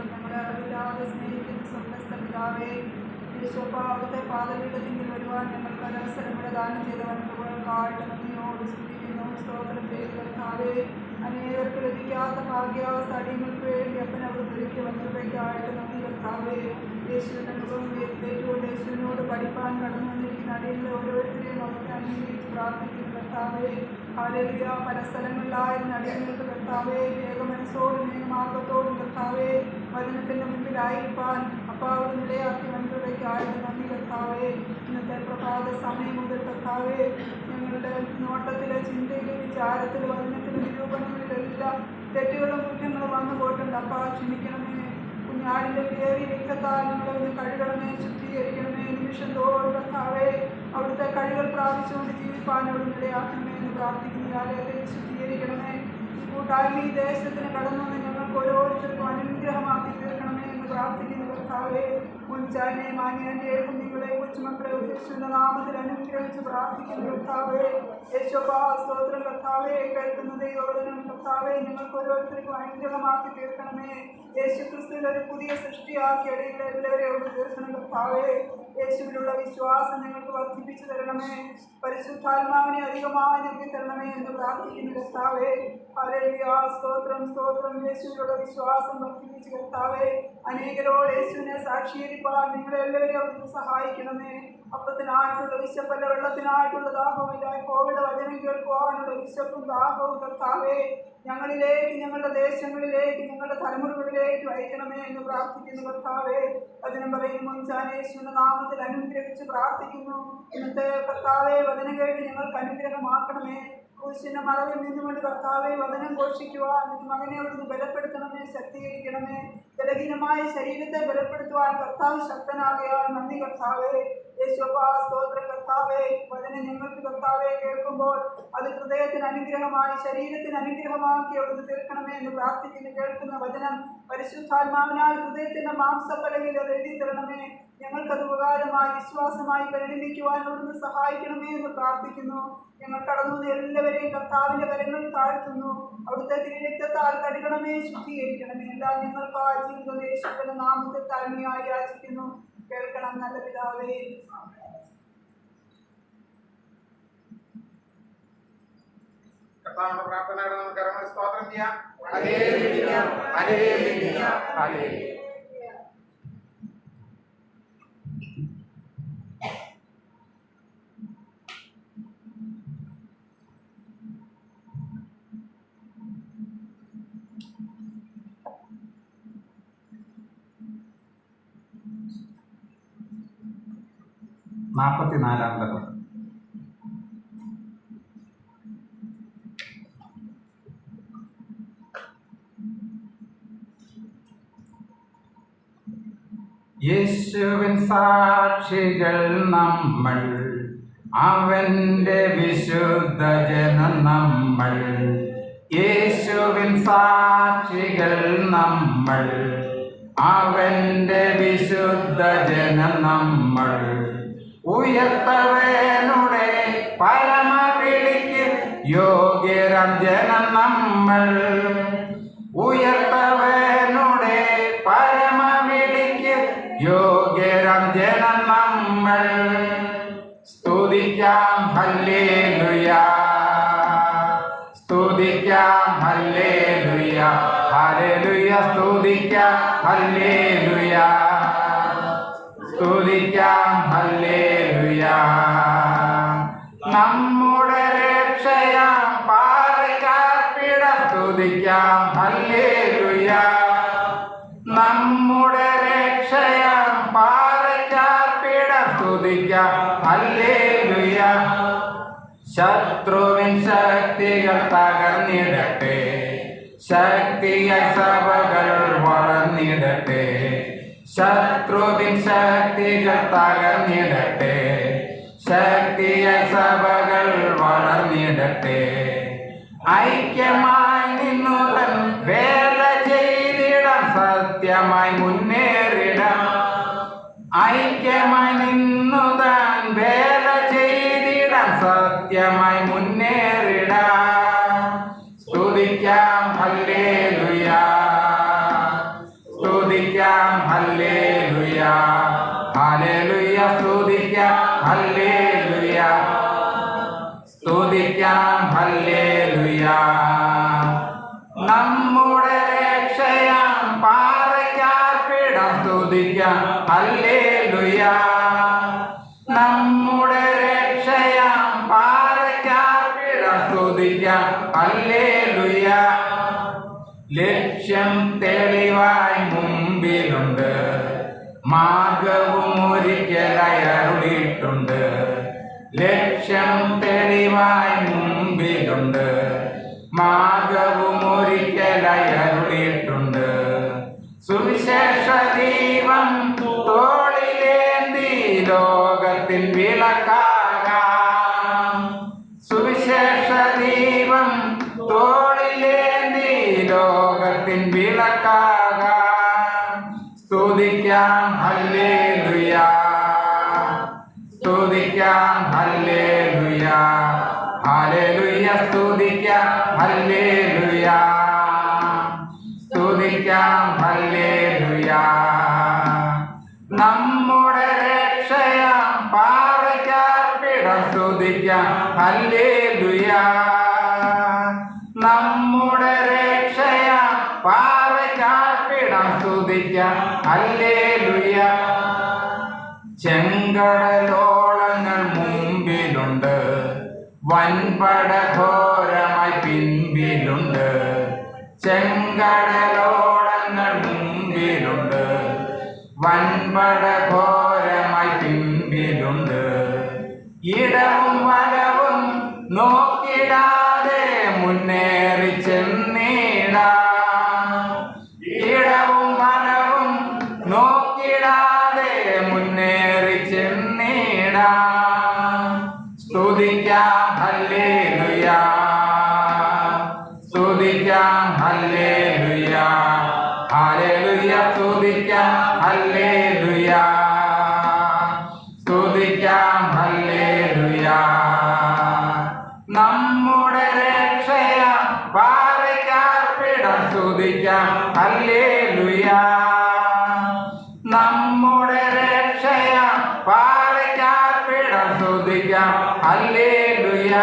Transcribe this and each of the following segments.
ഞങ്ങളെ അറിവില്ലാതെ സ്നേഹിക്കുന്ന സ്വർഗ്ഗസ്ഥ പിതാവേ, അവിടുത്തെ പാദപീഠത്തിൽ വരുവാൻ ഞങ്ങൾക്ക് ഒരവസരങ്ങളെ ദാനം ചെയ്തവനുകൾക്കായിട്ട് നന്ദിയോട് സ്തുതിക്കുന്നു, സ്തോത്രം ചെയ്യുന്ന കർത്താവേ. അനേകർക്ക് ലഭിക്കാത്ത ഭാഗ്യാവസ്ഥ അടിയങ്ങൾക്ക് വേണ്ടി അപ്പൻ അവിടുത്തെ ഒരുക്കി വന്നവയ്ക്കായിട്ട് നന്ദി കർത്താവേ. യേശുവിൻ്റെ മുഖം ഉയർത്തേറ്റുകൊണ്ട് യേശുവിനോട് പഠിപ്പാൻ കടന്നു വന്നിരിക്കുന്ന അടിയങ്ങളെ ഓരോരുത്തരെയും അവർക്ക് അംഗീകരിച്ച് പ്രാർത്ഥിക്കുന്നു കർത്താവേ. ഹല്ലേലൂയ. പല സ്ഥലങ്ങളിലായിരുന്ന അടിയങ്ങൾക്ക് കർത്താവേ, വേഗമനസ്സോടും വേഗമാർഗത്തോടും കർത്താവേ വചനത്തിൻ്റെ മുമ്പിലായിരിക്കാൻ അപ്പാവിടെ നിലയാക്കി വന്നവയ്ക്കായിട്ട് നന്ദി കർത്താവേ. ഇന്നത്തെ പ്രഭാത സമയം മുതൽ കർത്താവേ, ഞങ്ങളുടെ നോട്ടത്തിലെ ചിന്തയിലും വിചാരത്തിലും വചനത്തിലും നിരൂപണങ്ങളിലെല്ലാം തെറ്റുകളും കുറ്റങ്ങളും വന്നു പോയിട്ടുണ്ട്. അപ്പാ ക്ഷമിക്കണമേ. കുഞ്ഞാടിൻ്റെ കയറി രക്തത്താൽ ഞങ്ങളൊന്ന് കഴുകണമേ, ശുദ്ധീകരിക്കണമേ. നിമിഷം തോറും കർത്താവേ അവിടുത്തെ കഴികൾ പ്രാപിച്ചുകൊണ്ട് ജീവിപ്പാൻ അവിടെ നിലയാക്കണമേ എന്ന് പ്രാർത്ഥിക്കുന്ന ആലയത്തെ ശുദ്ധീകരിക്കണമേ. ഈ കൂട്ടായ്മ ഈ ദേശത്തിന് കടന്നു വന്ന് ഞങ്ങൾക്ക് ഓരോരുത്തർക്കും അനുഗ്രഹമാക്കി തീർക്കണമേ എന്ന് പ്രാർത്ഥിക്കുന്ന കർത്താവേ. മുൻചാനെ മാന്യൻ്റെ കുഞ്ഞുങ്ങളെ കൊച്ചുമക്കളെ ഉദ്ദേശിക്കുന്ന നാമത്തിൽ അനുഗ്രഹിച്ച് പ്രാർത്ഥിക്കുന്ന കർത്താവേ. യേശോപ്പാ സ്തോത്രം കർത്താവേ. കേൾക്കുന്ന ദൈവവചനം കർത്താവേ ഞങ്ങൾക്ക് ഓരോരുത്തർക്കും അനുഗ്രഹമാക്കി തീർക്കണമേ. യേശു ക്രിസ്തുവിൽ ഒരു പുതിയ സൃഷ്ടിയാക്കി അടികളെ എല്ലാവരെയോട് തീർക്കണം കർത്താവേ. യേശുവിലുള്ള വിശ്വാസം ഞങ്ങൾക്ക് വർദ്ധിപ്പിച്ചു തരണമേ. പരിശുദ്ധാത്മാവിനെ അധികമായി നൽകി തരണമേ എന്ന് പ്രാർത്ഥിക്കുന്ന കർത്താവേ. ഹല്ലേലൂയ. സ്തോത്രം സ്തോത്രം. യേശുവിലുള്ള വിശ്വാസം വർദ്ധിപ്പിച്ച് കർത്താവേ അനേകരോട് യേശുവിനെ സാക്ഷീകരിപ്പാൻ നിങ്ങളെല്ലാവരും അവിടുന്ന് സഹായിക്കണമേ. അപ്പത്തിനായിട്ടുള്ള വിശപ്പല്ല, വെള്ളത്തിനായിട്ടുള്ള ദാഹമില്ല. കോവിഡ് വചനം കേൾക്കുവാനുള്ള വിശപ്പും ദാഹവും കർത്താവേ ഞങ്ങളിലേക്ക്, ഞങ്ങളുടെ ദേശങ്ങളിലേക്ക്, ഞങ്ങളുടെ തലമുറകളിലേക്ക് അയക്കണമേ എന്ന് പ്രാർത്ഥിക്കുന്നു കർത്താവേ. വചനം പറയുന്നു യേശുവിന്റെ നാമത്തിൽ അനുഗ്രഹിച്ച് പ്രാർത്ഥിക്കുന്നു. ഇന്നത്തെ കർത്താവേ വചനം കേട്ട് ഞങ്ങൾക്ക് അനുഗ്രഹമാക്കണമേ. കുരിശിന്റെ മറവിൽ നിന്നുകൊണ്ട് കർത്താവെ വചനം ഘോഷിക്കുവാൻ മകനെ അവിടുന്ന് ബലപ്പെടുത്തണമേ, ശക്തീകരിക്കണമേ. ബലഹീനമായ ശരീരത്തെ ബലപ്പെടുത്തുവാൻ കർത്താവ് ശക്തനാകയാൽ നന്ദി കർത്താവേ. യേശോപ്പാ സ്തോത്രം കർത്താവേ. വചനം ഞങ്ങൾക്ക് കർത്താവെ കേൾക്കുമ്പോൾ അത് ഹൃദയത്തിന് അനുഗ്രഹമായി ശരീരത്തിന് അനുഗ്രഹമാക്കി അവിടുന്ന് തീർക്കണമേ എന്ന് പ്രാർത്ഥിക്കുന്നു. കേൾക്കുന്ന വചനം പരിശുദ്ധാത്മാവിനാൽ ഹൃദയത്തിന്റെ മാംസപ്പലകയിൽ അത് എഴുതി തരണമേ. ഞങ്ങൾക്കത് ഉപകാരമായി വിശ്വാസമായി പരിണമിക്കുവാൻ അവിടുന്ന് സഹായിക്കണമേ എന്ന് പ്രാർത്ഥിക്കുന്നു. ഞങ്ങൾ കടന്നു എല്ലാവരെയും കർത്താവിന്റെ കരങ്ങളിൽ താഴ്ത്തുന്നു. അവിടുത്തെ തിരുരക്തത്താൽ കഴുകണമേ, ശുദ്ധീകരിക്കണമേ. എല്ലാം ഞങ്ങൾക്കായി ജീവിതം യേശുവിന്റെ നാമത്തിൽ താഴ്മയായി യാചിക്കുന്നു. കേൾക്കണം നല്ല പിതാവേ. കർത്താവിന്റെ പ്രാർത്ഥനയോടെ നമുക്ക് കരങ്ങൾ സ്തോത്രം ചെയ്യാം. നാൽപ്പത്തിനാലാമത്തെ യേശുവിൻ സാക്ഷികൾ നമ്മൾ, അവന്റെ വിശുദ്ധ ജനം നമ്മൾ. യേശുവിൻ സാക്ഷികൾ നമ്മൾ, അവന്റെ വിശുദ്ധ ജനം നമ്മൾ. ഉയർത്തവനുടെ പരമവിളിക്ക് യോഗ്യരാം ജനം നമ്മൾ. ഉയർത്തവനുടെ പരമവിളിക്ക് യോഗ്യരാം ജനം നമ്മൾ. സ്തുതിക്കാം ഹല്ലേലൂയ, സ്തുതിക്കാം ഹല്ലേലൂയ, ഹല്ലേലൂയ. സ്തുതിക്കാം ഹല്ലേലൂയ, സ്തുതിക്കാം ഹല്ലേലൂയ. നമ്മുടെ രക്ഷയാം പാറയ്ക്കാർപ്പിട സ്തുതിക്കാം ഹല്ലേലൂയ. നമ്മുടെ രക്ഷയാം പാറയ്ക്കാർപ്പിട സ്തുതിക്കാം ഹല്ലേലൂയ. ശത്രുവിൻ ശക്തികൾ തകർന്നിടട്ടെ, ശക്തിയ സഭകൾ വളർന്നിടട്ടെ. ശത്രുവിൻ ശക്തികൾ തകർന്നിടട്ടെ, ശക്തിയ സഭകൾ വളർന്നിടട്ടെ. ഐക്യമായി നിന്നുതൻ വേല ചെയ്തിടാം, സത്യമായി മുന്നേറിടാം. ഐക്യമായി നിന്നുതാൻ വേല ചെയ്തിടാം, സത്യമായി മുന്നേറിടാം. സ്തുതിക്കാം സ്തുതിക്കാം ഹല്ലേലൂയ. നമ്മുടെ രക്ഷയാം പാറയ്ക്കാർപ്പിടം സ്തുതിക്കാം ഹല്ലേലൂയ. നമ്മുടെ രക്ഷയാം പാറയ്ക്കാർപ്പിടം സ്തുതിക്കാം ഹല്ലേലൂയ. ലക്ഷ്യം തെളിവായി മുമ്പിലുണ്ട്, മാർഗവും ഒരിക്കലായി അരുളിയിട്ടുണ്ട്. ലക്ഷ്യം തെളിവായി മുമ്പിലുണ്ട്, മാർഗവും ഒരിക്കലായി അരുളിയിട്ടുണ്ട്. സുവിശേഷ ദീപം തോളിലേന്തി ലോകത്തിൻ വിളക്കാകാം. സുവിശേഷ ദീപം തോളിലേന്തി ലോകത്തിൻ വിളക്കാകാം. സ്തുതിക്കാം ഹല്ലേലൂയ, സ്തുതിക്കാം ഹല്ലേലൂയ, ഹല്ലേലൂയ. സ്തുതിക്കാം ഹല്ലേലൂയ, സ്തുതിക്കാം ഹല്ലേലൂയ. നമ്മുടെ രക്ഷയാം പാറയ്ക്കാർപ്പിടം സ്തുതിക്കാം ഹല്ലേലൂയ. നമ്മുടെ രക്ഷയാം പാറയ്ക്കാർപ്പിടം സ്തുതിക്കാം ഹല്ലേലൂയ. ചെങ്കടലോളങ്ങൾ മുമ്പിലുണ്ട്, വൻപട ഘോരമായി പിൻപിലുണ്ട്. ചെങ്കടലോളങ്ങൾ മുമ്പിലുണ്ട്, വൻപട ഘോരമായി പിൻപിലുണ്ട്. ഇടവും വലവും നോക്കിടാതെ മുന്നേറി ചെന്നിടാം. ഇടവും വലവും നോക്കിടാതെ മുന്നേറി ചെന്നിടാം. സ്തുതിക്കാം ഹല്ലേലൂയ, സ്തുതിക്കാം ഹല്ലേലൂയ, ഹല്ലേലൂയ. സ്തുതിക്കാം ഹല്ലേലൂയ, സ്തുതിക്കാം ഹല്ലേലൂയ. നമ്മുടെ രക്ഷയാം പാറയ്ക്കാർപ്പിടം സ്തുതിക്കാം ഹല്ലേലൂയ. നമ്മുടെ രക്ഷയാം പാറയ്ക്കാർപ്പിടം സ്തുതിക്കാം ഹല്ലേലൂയ.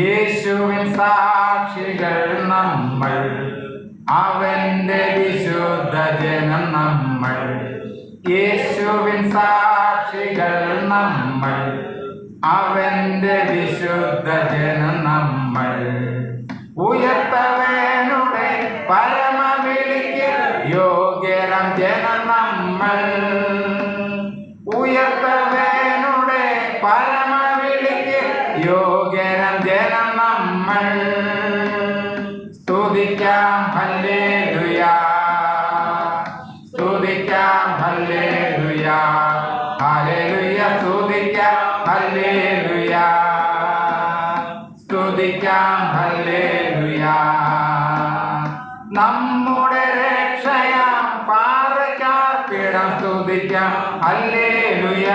യേശുവിൻ സാക്ഷികൾ നമ്മൾ, അവന്റെ വിശുദ്ധ ജനം നമ്മൾ. യേശുവിൻ സാക്ഷികൾ നമ്മൾ, അവന്റെ വിശുദ്ധ ജനം നമ്മൾ. ഉയർത്തവനുടെ പരമവിളിക്ക് യോഗ്യരാം ജനം നമ്മൾ. ഉയർത്തവനുടെ പരമവിളിക്ക് യോഗ്യരാം ജനം നമ്മൾ. സ്തുതിക്കാം ഹല്ലേലൂയ, സ്തുതിക്കാം ഹല്ലേലൂയ, ഹല്ലേലൂയ. സ്തുതിക്കാം ഹല്ലേലൂയ, സ്തുതിക്കാം ഹല്ലേലൂയ. നമ്മുടെ രക്ഷയാം പാറയ്ക്കാർപ്പിടം സ്തുതിക്കാം ഹല്ലേലൂയ.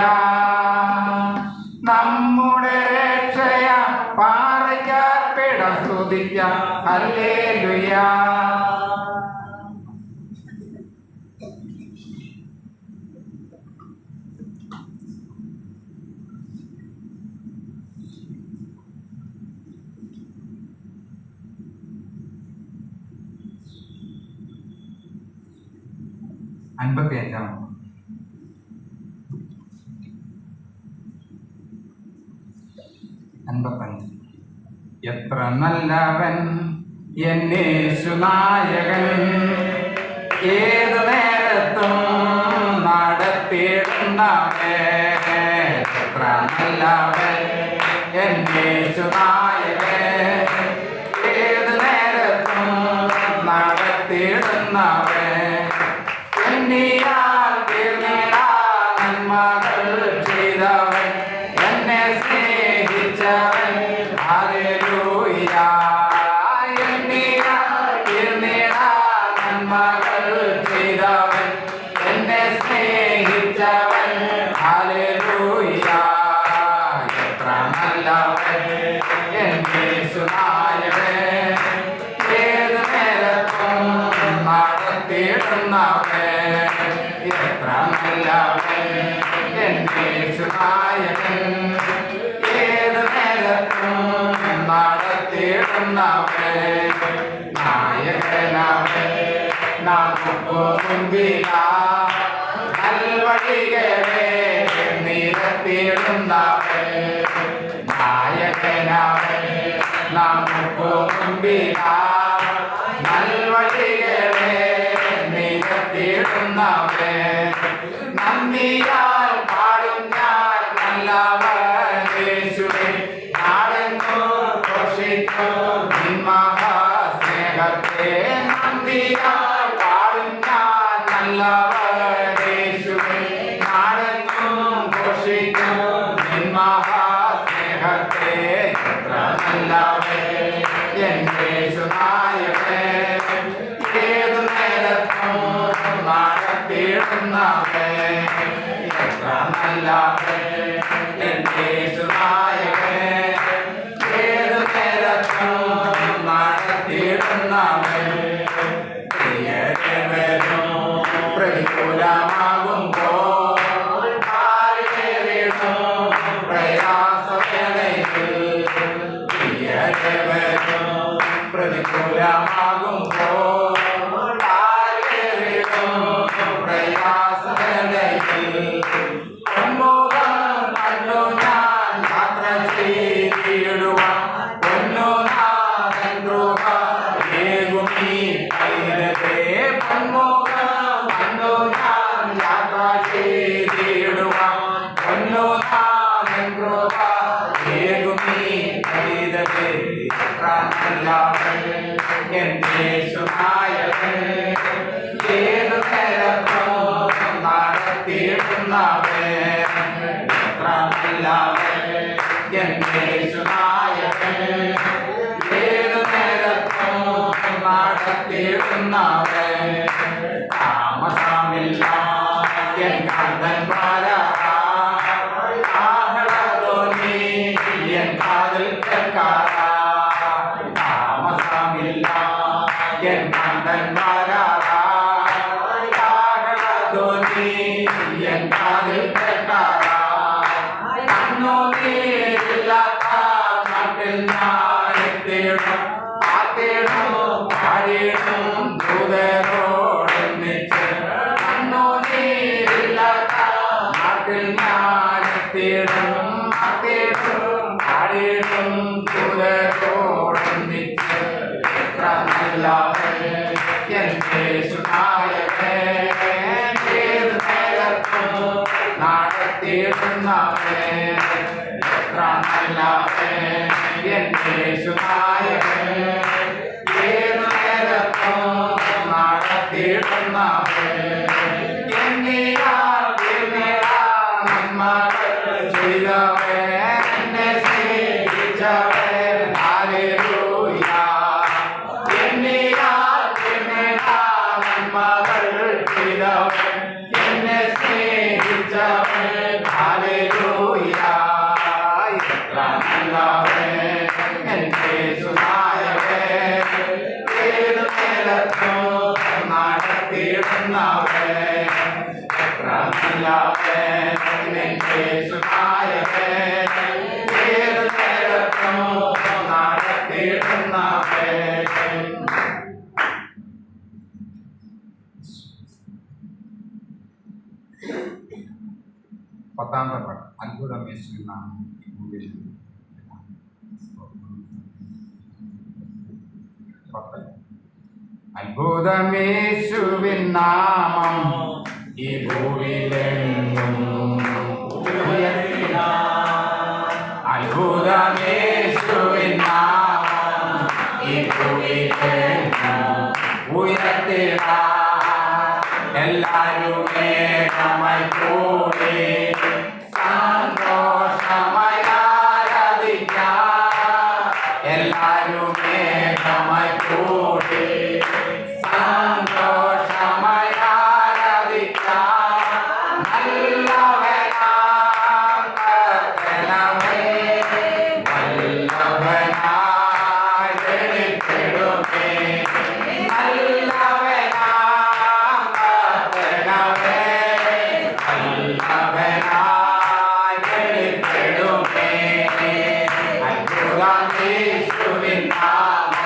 നമ്മുടെ രക്ഷയാം പാറയ്ക്കാർപ്പിടം സ്തുതിക്കാം ഹല്ലേലൂയ. അൻപത്തിയഞ്ചാം അൻപത്തഞ്ച്. എത്ര നല്ലവൻ എന്നേശുനായകൻ, ഏതു നേരത്തും നടത്തിയിടുന്നവൻ. എത്ര നല്ലവൻ എന്നേശുനായകൻ, ഏതു നേരത്തും നടത്തിയിടുന്നവൻ. എണ്ണിയാൽ തീർന്നിടാ നന്മകൾ ചെയ്തവൻ, എന്നെ സ്നേഹിച്ചവൻ. ഹല്ലേലൂയ. എണ്ണിയാൽ തീർന്നിടാ നന്മകൾ ചെയ്തവൻ, എന്നെ സ്നേഹിച്ചവൻ. ഹല്ലേലൂയ. എത്ര നല്ലവൻ എന്നേശുനായകൻ, ഏതു നേരത്തും നടത്തിയിടുന്നവൻ. എത്ര നല്ലവൻ എന്നേശുനായകൻ, ഏതു നേരത്തും തേടുന്നവൻ നായകനവൻ നമുക്ക് മുൻപിലാ നൽവഴികളെ നിരത്തിടുന്നവൻ നായകനവൻ നമുക്ക് മുൻപിലാ നൽവഴികളെ നിരത്തിടുന്നവൻ നന്ദിയാൽ പാടും ഞാൻ നല്ലവൻ യേശുവേ നാടെങ്ങും ഘോഷിക്കും നിൻ മഹാസ്നേഹത്തെ നന്ദിയാൽ പാടും ഞാൻ നല്ലവൻ യേശുവേ നാടെങ്ങും ഘോഷിക്കും നിൻ മഹാസ്നേഹത്തെ എത്ര നല്ലവൻ എൻ യേശുനായകൻ ഏതു നേരത്തും നടത്തിയിടുന്നവൻ എത്ര നല്ലവൻ എൻ യേശുനായകൻ ഏതു നേരത്തും നടത്തിയിടുന്നവൻ പ്രിയരെ വരും പ്രതികൂലമാകുമ്പോൾ ഭാരമേറിടും പ്രയാസവേളയിൽ പ്രിയരെ വരും പ്രതികൂലമാകുമ്പോൾ ഭാരമേറിടും പ്രയാസവേളയിൽ പൊന്മുഖം കണ്ടു ഞാൻ യാത്ര ചെയ്തിടുവാൻ പൊന്നുനാഥൻ കൃപ ഏകുമീ കൈരത്തെ പൊന്മുഖം കണ്ടു ഞാൻ യാത്ര ചെയ്തിടുവാൻ പൊന്നുനാഥൻ കൃപ ഏകുമീ കൈരത്തെ എത്ര നല്ലവൻ എൻ യേശുനായകൻ ഏതു നേരത്തും നടത്തിയിടുന്നവൻ എത്ര നല്ലവൻ എൻ യേശുനായകൻ ഏതു നേരത്തും നടത്തിയിടുന്നവൻ താമസമില്ല എൻ കാന്തൻ ആഹ്ലാദോനി എൻ കാതിൽ കേൾക്കാറാ താമസമില്ല എൻ കാന്തൻ ആഹ്ലാദോനി എൻ കാതിൽ കേൾക്കാറാ കണ്ണുനീരില്ലാത്ത നാട്ടിൽ ഞാൻ എത്തിയിടും പാട്ടിടും പാടിയിടും ദൂതരോടൊന്നിച്ച് കണ്ണുനീരില്ലാത്ത നാട്ടിൽ ഞാൻ എത്തിയിടും പാട്ടിടും പാടിയിടും ദൂതരോടൊന്നിച്ച് എത്ര നല്ലവൻ എൻ യേശുനായകൻ ഏതു നേരത്തും നടത്തിയിടുന്നവൻ എത്ര നല്ലവൻ എൻ യേശുനായകൻ ഏതു നേരത്തും നടത്തിയിടുന്നവൻ എന്നിലാൽ നന്മകൾ ചെയ്തവൻ എന്നെ സ്നേഹിച്ചവൻ ഹല്ലേലൂയ എന്നിലാൽ നന്മകൾ ചെയ്തവൻ എന്നെ സ്നേഹിച്ചവൻ ഹല്ലേലൂയ എത്ര നല്ലവൻ എൻ യേശുനായകൻ ഏതു നേരത്തും നടത്തിയിടുന്നവൻ എത്ര നല്ലവൻ എൻ യേശുനായകൻ ഏതു നേരത്തും നടത്തിയിടുന്നവൻ പത്താമത്തെ പാട്ട് അത്ഭുതം യേശുവിനാണ് അത്ഭുതമേശുവിൻ നാമം ഈ ഭൂവിലെങ്ങും അത്ഭുതമേശുവിൻ നാമം ഈ ഭൂവിലെങ്ങും ഉയർത്തിട എല്ലാരും ഏകമായി കൂടി സന്തോഷമായി ആരാധിക്കാം എല്ലാരും ഏകമായി കൂടി സന്തോഷമായി ആരാധിക്കാം നല്ലവനാം കർത്തനമേ വല്ലഭനായി വെളിപ്പെടുമേ നല്ലവനാം കർത്തനമേ വല്ലഭനായി വെളിപ്പെടുമേ അത്ഭുതം യേശുവിൻ നാമം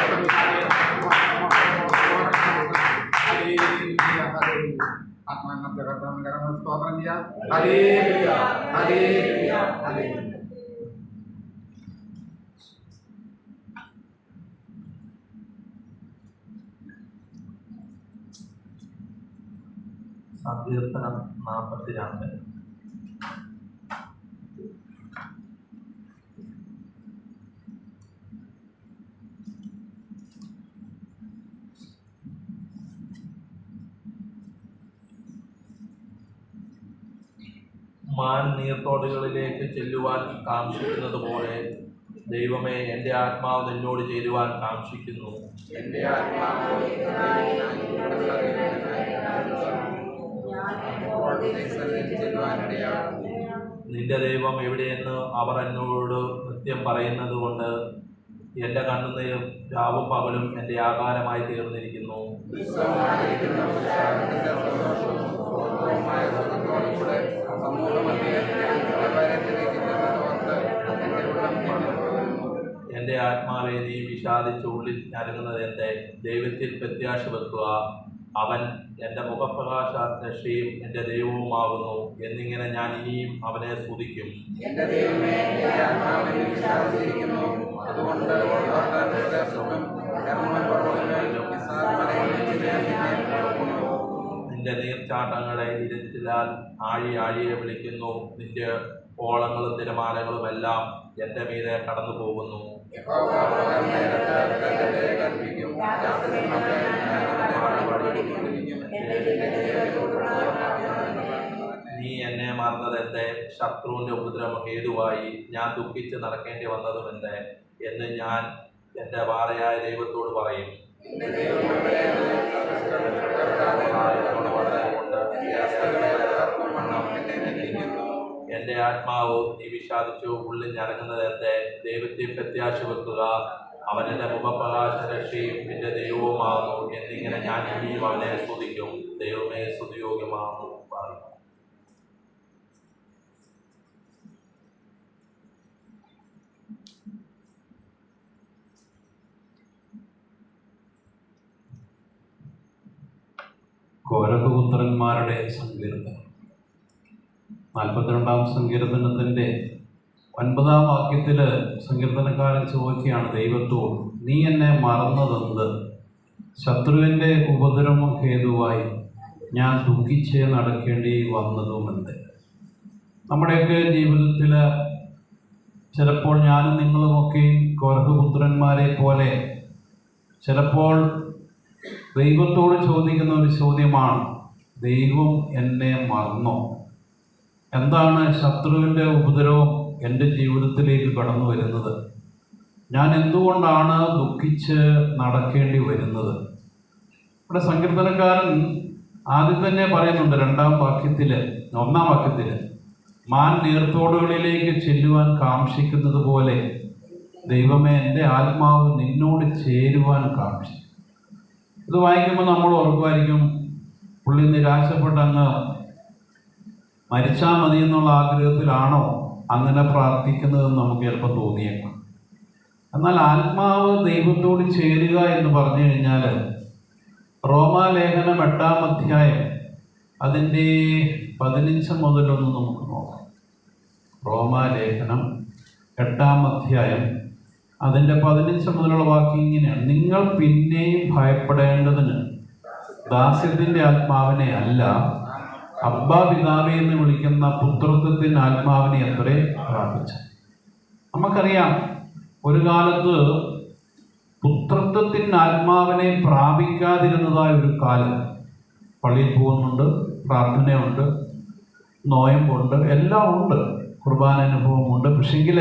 Hallelujah. പ്രാർത്ഥിച്ച കർത്താവിന്റെ കരങ്ങൾ സ്തോത്രം ചെയ്യാം. Hallelujah, hallelujah, hallelujah. സങ്കീർത്തനം 42. മാൻ നീർത്തോടുകളിലേക്ക് ചെല്ലുവാൻ കാംക്ഷിക്കുന്നത് പോലെ ദൈവമേ, എൻ്റെ ആത്മാവ് നിന്നോട് ചേരുവാൻ കാംക്ഷിക്കുന്നു. എന്റെ ആത്മാവ് നിന്റെ ദൈവം എവിടെയെന്ന് അവർ എന്നോട് നിത്യം പറയുന്നത് കൊണ്ട് എൻ്റെ കണ്ണുനീർ രാവും പകലും എൻ്റെ ആഹാരമായി തീർന്നിരിക്കുന്നു. എൻ്റെ ആത്മാവെ, നീ വിഷാദിച്ച് ഉള്ളിൽ ഞരങ്ങുന്നത് എന്റെ ദൈവത്തിൽ പ്രത്യാശ വെക്കുക. അവൻ എൻ്റെ മുഖപ്രകാശ രക്ഷയും എൻ്റെ ദൈവവുമാകുന്നു എന്നിങ്ങനെ ഞാൻ ഇനിയും അവനെ സ്തുതിക്കും. എന്റെ ദൈവമേ, എന്റെ ആത്മാവിനെ വിശ്വാസിച്ചിരിക്കുന്നു. അതുകൊണ്ട് നിന്റെ നീർച്ചാട്ടങ്ങളെ ഇരുത്തിലാൽ ആഴി ആഴിയെ വിളിക്കുന്നു. നിന്റെ ഓളങ്ങളും തിരമാലകളും എല്ലാം എൻ്റെ മീതെ കടന്നു പോകുന്നു. നീ എന്നെ മറന്നതെന്റെ ശത്രുവിന്റെ ഉപദ്രവം ഹേതുവായി ഞാൻ ദുഃഖിച്ച് നടക്കേണ്ടി വന്നതുമെന്റെ എന്ന് ഞാൻ എൻ്റെ പാറയായ ദൈവത്തോട് പറയും. എൻ്റെ ആത്മാവ് നീ വിഷാദിച്ചു ഉള്ളിൽ ഞരങ്ങുന്നത് എന്റെ ദൈവത്തിൽ പ്രത്യാശ വെക്കുക. അവൻ എൻ്റെ മുഖപ്രകാശ രക്ഷയും എൻ്റെ ദൈവവുമാകുന്നു എന്നിങ്ങനെ ഞാൻ ഇനിയും അവനെ സ്തുതിക്കും. ദൈവമേ, സ്തുതിയോഗ്യമാകുന്നു. കോരകപുത്രന്മാരുടെ സങ്കീർത്തനം 42-ാം സങ്കീർത്തനത്തിൻ്റെ 9-ാം വാക്യത്തിൽ സങ്കീർത്തനക്കാരൻ ചോദിക്കുകയാണ് ദൈവത്തോട്, നീ എന്നെ മറന്നതെന്ത്? ശത്രുവിൻ്റെ ഉപദ്രവം ഹേതുവായി ഞാൻ ദുഃഖിച്ച് നടക്കേണ്ടി വന്നതുമെന്ത്? നമ്മുടെയൊക്കെ ജീവിതത്തിൽ ചിലപ്പോൾ ഞാനും നിങ്ങളുമൊക്കെ കോരകപുത്രന്മാരെ പോലെ ചിലപ്പോൾ ദൈവത്തോട് ചോദിക്കുന്ന ഒരു ചോദ്യമാണ്, ദൈവം എന്നെ മറന്നോ? എന്താണ് ശത്രുവിൻ്റെ ഉപദ്രവം എൻ്റെ ജീവിതത്തിലേക്ക് കടന്നു വരുന്നത്? ഞാൻ എന്തുകൊണ്ടാണ് ദുഃഖിച്ച് നടക്കേണ്ടി വരുന്നത്? ഇവിടെ സങ്കീർത്തനക്കാരൻ ആദ്യം തന്നെ പറയുന്നുണ്ട് 2-ാം വാക്യത്തിൽ 1-ാം വാക്യത്തിൽ, മാൻ നീർത്തോടുകളിലേക്ക് ചെല്ലുവാൻ കാംക്ഷിക്കുന്നത് പോലെ ദൈവമേ, എൻ്റെ ആത്മാവ് നിന്നോട് ചേരുവാൻ കാംക്ഷിക്കും. ഇത് വായിക്കുമ്പോൾ നമ്മൾ ഓർക്കുമായിരിക്കും, പുള്ളി നിരാശപ്പെട്ടങ്ങ് മരിച്ചാൽ മതി എന്നുള്ള ആഗ്രഹത്തിലാണോ അങ്ങനെ പ്രാർത്ഥിക്കുന്നതെന്ന് നമുക്ക് ചിലപ്പോൾ തോന്നിയേക്കാം. എന്നാൽ ആത്മാവ് ദൈവത്തോട് ചേരുക എന്ന് പറഞ്ഞു കഴിഞ്ഞാൽ റോമാലേഖനം 8-ാം അധ്യായം അതിൻ്റെ 15 മുതലൊന്ന് നമുക്ക് നോക്കാം. റോമാലേഖനം 8-ാം അധ്യായം അതിൻ്റെ 15 മുതലുള്ള വാക്യം ഇങ്ങനെയാണ്: നിങ്ങൾ പിന്നെയും ഭയപ്പെടേണ്ടതിന് ദാസ്യത്തിൻ്റെ ആത്മാവിനെ അല്ല, അബ്ബാ പിതാവേ എന്ന് വിളിക്കുന്ന പുത്രത്വത്തിൻ്റെ ആത്മാവിനെ അത്രേ പ്രാപിച്ചു. നമുക്കറിയാം, ഒരു കാലത്ത് പുത്രത്വത്തിൻ്റെ ആത്മാവിനെ പ്രാപിക്കാതിരുന്നതായ ഒരു കാലം. പള്ളിയിൽ പോകുന്നുണ്ട്, പ്രാർത്ഥനയുണ്ട്, നോയമ്പുണ്ട്, എല്ലാം ഉണ്ട്, കുർബാന അനുഭവമുണ്ട്. പക്ഷെങ്കിൽ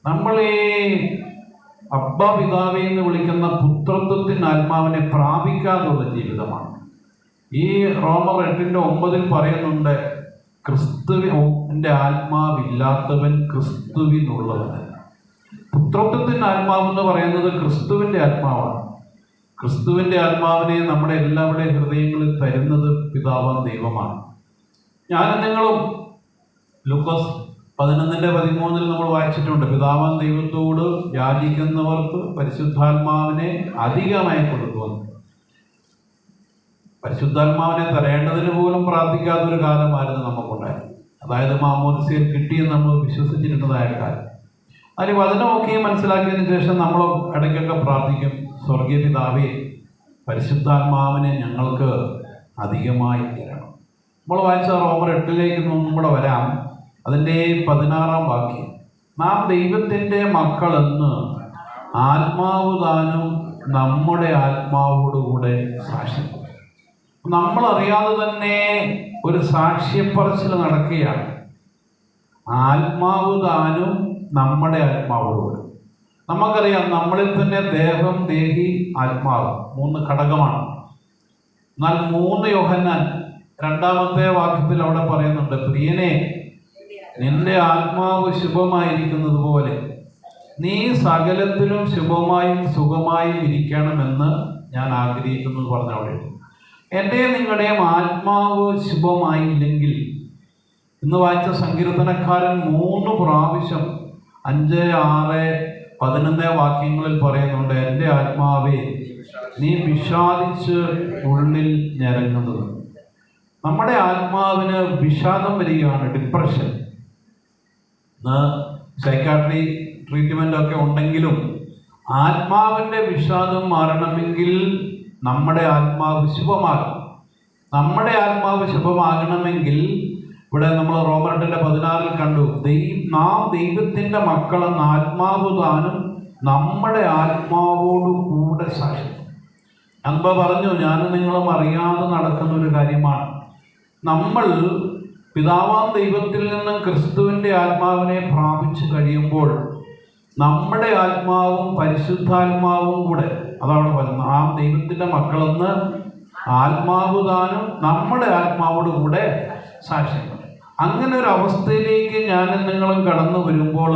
നമ്മൾ ഈ അബ്ബാ പിതാവേ എന്ന് വിളിക്കുന്ന പുത്രത്വത്തിൻ്റെ ആത്മാവിനെ പ്രാപിക്കാതുള്ള ജീവിതമാണ്. ഈ റോമർ 8:9 പറയുന്നുണ്ട്, ക്രിസ്തുവിൻ്റെ ആത്മാവില്ലാത്തവൻ ക്രിസ്തുവിനുള്ളവൻ. പുത്രത്വത്തിൻ്റെ ആത്മാവെന്ന് പറയുന്നത് ക്രിസ്തുവിൻ്റെ ആത്മാവാണ്. ക്രിസ്തുവിൻ്റെ ആത്മാവിനെ നമ്മുടെ എല്ലാവരുടെയും ഹൃദയങ്ങളിൽ തരുന്നത് പിതാവാം ദൈവമാണ്. ഞാനും നിങ്ങളും ലൂക്കോസ് 11:13 നമ്മൾ വായിച്ചിട്ടുണ്ട്, പിതാവാം ദൈവത്തോട് യാചിക്കുന്നവർക്ക് പരിശുദ്ധാത്മാവിനെ അധികമായി കൊടുക്കുമെന്ന്. പരിശുദ്ധാത്മാവിനെ തരേണ്ടതിന് പോലും പ്രാർത്ഥിക്കാത്തൊരു കാലമായിരുന്നു നമുക്കുണ്ടായത്. അതായത് മാമോദിസയിൽ കിട്ടിയെന്ന് നമ്മൾ വിശ്വസിച്ചിരുന്നതായ കാലം. അതിന് വചനമൊക്കെ മനസ്സിലാക്കിയതിന് ശേഷം നമ്മൾ ഇടയ്ക്കൊക്കെ പ്രാർത്ഥിക്കും, സ്വർഗീയ പിതാവേ, പരിശുദ്ധാത്മാവിനെ ഞങ്ങൾക്ക് അധികമായി തരണം. നമ്മൾ വായിച്ച റോമർ 8 ഒന്നും കൂടെ വരാം. അതിൻ്റെ 16 വാക്യം, നാം ദൈവത്തിൻ്റെ മക്കളെന്ന് ആത്മാവ് താനും നമ്മുടെ ആത്മാവോടുകൂടെ സാക്ഷ്യം. നമ്മളറിയാതെ തന്നെ ഒരു സാക്ഷ്യപ്പറച്ചിൽ നടക്കുകയാണ്. ആത്മാവ് താനും നമ്മുടെ ആത്മാവോടുകൂടെ. നമുക്കറിയാം, നമ്മളിൽ തന്നെ ദേഹം, ദേഹി, ആത്മാവ് 3 ഘടകമാണ്. എന്നാൽ 3 യോഹന്നാൻ 2 വാക്യത്തിൽ അവിടെ പറയുന്നുണ്ട്, പ്രിയനെ, നിന്റെ ആത്മാവ് ശുഭമായിരിക്കുന്നത് പോലെ നീ സകലത്തിലും ശുഭമായും സുഖമായും ഇരിക്കണമെന്ന് ഞാൻ ആഗ്രഹിക്കുന്നു എന്ന് പറഞ്ഞ അവിടെ. എൻ്റെയും നിങ്ങളുടെയും ആത്മാവ് ശുഭമായില്ലെങ്കിൽ, ഇന്ന് വായിച്ച സങ്കീർത്തനക്കാരൻ 3 പ്രാവശ്യം 5, 6, 11 വാക്യങ്ങളിൽ പറയുന്നുണ്ട്, എൻ്റെ ആത്മാവേ നീ വിഷാദിച്ച് ഉള്ളിൽ ഞരങ്ങുന്നത്. നമ്മുടെ ആത്മാവിന് വിഷാദം വരികയാണ്, ഡിപ്രഷൻ. ഇന്ന് സൈക്കാട്രി ട്രീറ്റ്മെൻ്റ് ഒക്കെ ഉണ്ടെങ്കിലും ആത്മാവിൻ്റെ വിഷാദം മാറണമെങ്കിൽ നമ്മുടെ ആത്മാവ് ശുഭമാകും. നമ്മുടെ ആത്മാവ് ശുഭമാകണമെങ്കിൽ ഇവിടെ നമ്മൾ റോമർ 8:16 കണ്ടു, നാം ദൈവത്തിൻ്റെ മക്കളെന്ന ആത്മാവ് താനും നമ്മുടെ ആത്മാവോട് കൂടെ സാക്ഷ്യം. അമ്പ പറഞ്ഞു, ഞാനും നിങ്ങളും അറിയാതെ നടക്കുന്ന ഒരു കാര്യമാണ്. നമ്മൾ പിതാവാം ദൈവത്തിൽ നിന്നും ക്രിസ്തുവിൻ്റെ ആത്മാവിനെ പ്രാപിച്ചു കഴിയുമ്പോൾ നമ്മുടെ ആത്മാവും പരിശുദ്ധാത്മാവും കൂടെ, അതവിടെ വരുന്നു, ആ ദൈവത്തിൻ്റെ മക്കളെന്ന് ആത്മാവ് താനും നമ്മുടെ ആത്മാവോട് കൂടെ സാക്ഷ്യം. അങ്ങനെ ഒരു അവസ്ഥയിലേക്ക് ഞാനും നിങ്ങളും കടന്നു വരുമ്പോൾ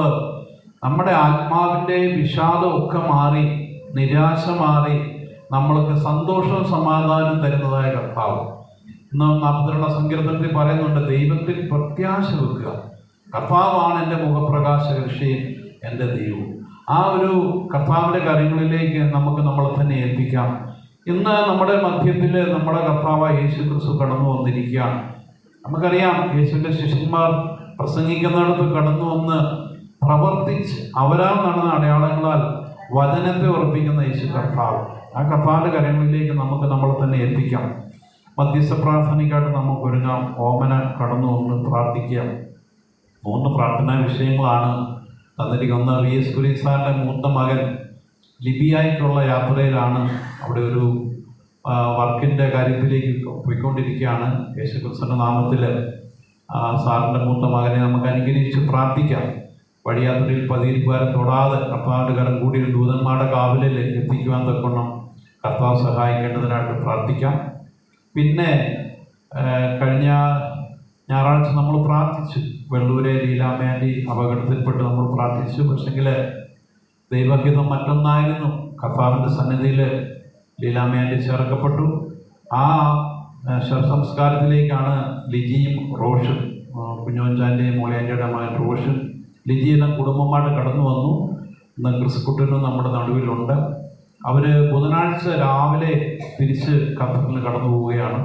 നമ്മുടെ ആത്മാവിൻ്റെ വിഷാദമൊക്കെ മാറി, നിരാശ മാറി, നമ്മൾക്ക് സന്തോഷവും സമാധാനം തരുന്നതായ കർത്താവ്. ഇന്ന് 42 സങ്കീർത്തനത്തിൽ പറയുന്നുണ്ട്, ദൈവത്തിൽ പ്രത്യാശ വെക്കുക, കർത്താവാണ് എൻ്റെ മുഖപ്രകാശ രക്ഷയും എൻ്റെ ദൈവവും. ആ ഒരു കർത്താവിൻ്റെ കാര്യങ്ങളിലേക്ക് നമുക്ക് നമ്മളെ തന്നെ ഏൽപ്പിക്കാം. ഇന്ന് നമ്മുടെ മധ്യത്തിൽ നമ്മുടെ കർത്താവായ യേശു ക്രിസ്തു കടന്നു വന്നിരിക്കുകയാണ്. നമുക്കറിയാം, യേശുവിൻ്റെ ശിഷ്യന്മാർ പ്രസംഗിക്കുന്നിടത്ത് കടന്നു വന്ന് പ്രവർത്തിച്ച് അവരാൽ നടന്ന അടയാളങ്ങളാൽ വചനത്തെ ഉറപ്പിക്കുന്ന യേശു കർത്താവ്. ആ കർത്താവിൻ്റെ കാര്യങ്ങളിലേക്ക് നമുക്ക് നമ്മളെ തന്നെ ഏൽപ്പിക്കാം. മധ്യസ്ഥ പ്രാർത്ഥനയ്ക്കായിട്ട് നമുക്ക് ഒരുങ്ങാം. ഓമന കടന്നു വന്ന് പ്രാർത്ഥിക്കാം. 3 പ്രാർത്ഥനാ വിഷയങ്ങളാണ് തന്നിരിക്കുന്ന. VS കുര്യൻ സാറിൻ്റെ മൂത്ത മകൻ ലിബിയയ്ക്കുള്ള യാത്രയിലാണ്. അവിടെ ഒരു വർക്കിൻ്റെ കാര്യത്തിലേക്ക് പോയിക്കൊണ്ടിരിക്കുകയാണ്. യേശുക്രിസ്തുവിൻ്റെ നാമത്തിൽ സാറിൻ്റെ മൂത്ത മകനെ നമുക്ക് അനുഗ്രഹിച്ച് പ്രാർത്ഥിക്കാം. വഴിയാത്രയിൽ പതിയിരിപ്പുകാരെ തൊടാതെ കർത്താവിൻ്റെ കരം കൂടി ദൂതന്മാരുടെ കാവലിൽ എത്തിക്കുവാൻ തക്കണം കർത്താവ് സഹായിക്കേണ്ടതിനായിട്ട് പ്രാർത്ഥിക്കാം. പിന്നെ കഴിഞ്ഞ ഞായറാഴ്ച നമ്മൾ പ്രാർത്ഥിച്ചു, വെള്ളൂരെ ലീലാമേൻ്റെ അപകടത്തിൽപ്പെട്ട് നമ്മൾ പ്രാർത്ഥിച്ചു. പക്ഷെങ്കിൽ ദൈവഹിതം മറ്റൊന്നായിരുന്നു. കർത്താവിൻ്റെ സന്നിധിയിൽ ലീലാമേൻ്റെ ചേർക്കപ്പെട്ടു. ആ ശവസംസ്കാരത്തിലേക്കാണ് ലിജിയും റോഷും, കുഞ്ഞോഞ്ചാൻ്റെയും മോളേൻ്റെയുടെ മകൻ റോഷും ലിജിയെല്ലാം കുടുംബമായിട്ട് കടന്നു വന്നു. ഇന്ന് ക്രിസ്കുട്ടനും നമ്മുടെ നടുവിലുണ്ട്. അവർ ബുധനാഴ്ച രാവിലെ തിരിച്ച് ഖത്തറിൽ കടന്നു പോവുകയാണ്.